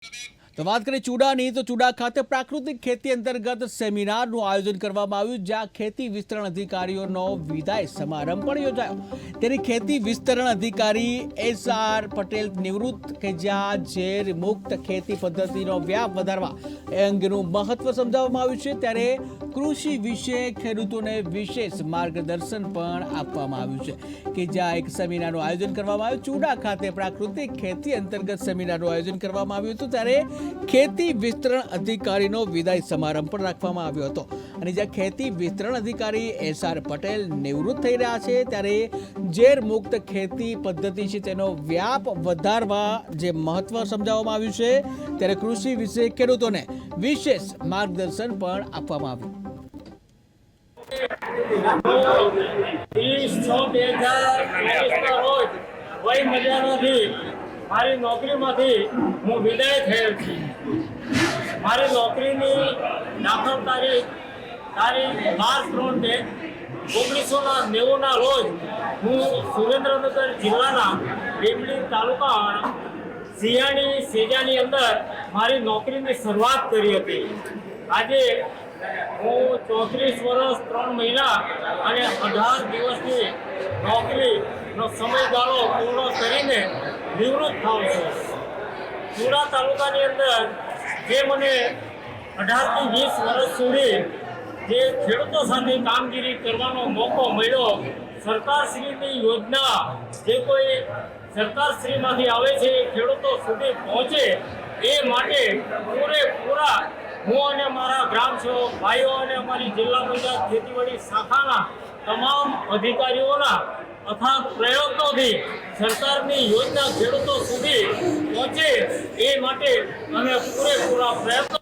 તો વાત કરીએ ચૂડાની, તો ચૂડા ખાતે પ્રાકૃતિક ખેતી અંતર્ગત સેમિનારનું આયોજન કરવામાં આવ્યું, જ્યાં ખેતી વિસ્તરણ અધિકારીઓનો વિદાય સમારંભ પણ યોજાયો। તેની ખેતી વિસ્તરણ અધિકારી SR પટેલ નિવૃત્ત કે જ્યાં ઝેર મુક્ત ખેતી પદ્ધતિનો વ્યાપ વધારવા એ અંગેનું મહત્વ સમજાવવામાં આવ્યું છે। ત્યારે કૃષિ વિશે ખેડૂતોને વિશેષ માર્ગદર્શન પણ આપવામાં આવ્યું છે કે જ્યાં એક સેમિનારનું આયોજન કરવામાં આવ્યું। ચૂડા ખાતે પ્રાકૃતિક ખેતી અંતર્ગત સેમિનારનું આયોજન કરવામાં આવ્યું હતું, ત્યારે ખેતી વિસ્તરણ અધિકારીનો વિદાય સમારંભ પણ રાખવામાં આવ્યો હતો। અને જ્યાં ખેતી વિસ્તરણ અધિકારી SR પટેલ નિવૃત્ત થઈ રહ્યા છે, ત્યારે ઝેર મુક્ત ખેતી પદ્ધતિ છે તેનો વ્યાપ વધારવા જે મહત્વ સમજાવવામાં આવ્યું છે, ત્યારે કૃષિ વિશે ખેડૂતોને વિશેષ માર્ગદર્શન પણ આપવામાં આવ્યું। 30/6/2023 રોજ વય મર્યાદાથી મારી નોકરીમાંથી હું વિદાય થયેલ છું। મારી નોકરીની દાખલ તારીખ 12/3/1990 રોજ હું સુરેન્દ્રનગર જિલ્લાના લીંબડી તાલુકા સિયાણી સેજાની અંદર મારી નોકરીની શરૂઆત કરી હતી। આજે હું 34 વર્ષ 3 મહિના અને 18 દિવસની નોકરીનો સમયગાળો પૂર્ણ કરીને નિવૃત્ત થાઉં છું। ચૂડા તાલુકાની અંદર જે મને 18 થી 20 વર્ષ સુધી જે ખેડૂતો સાથે કામગીરી કરવાનો મોકો મળ્યો, સરકારશ્રીની યોજના જે કોઈ સરકારશ્રીમાંથી આવે છે એ ખેડૂતો સુધી પહોંચે એ માટે પૂરેપૂરા હું અને મારા ગ્રામ સેવક ભાઈઓ અને અમારી જિલ્લા પંચાયત ખેતીવાડી શાખાના તમામ અધિકારીઓના અથાગ પ્રયત્નોથી સરકારની યોજના ખેડૂતો સુધી પહોંચે એ માટે અમે પૂરેપૂરા પ્રયત્નો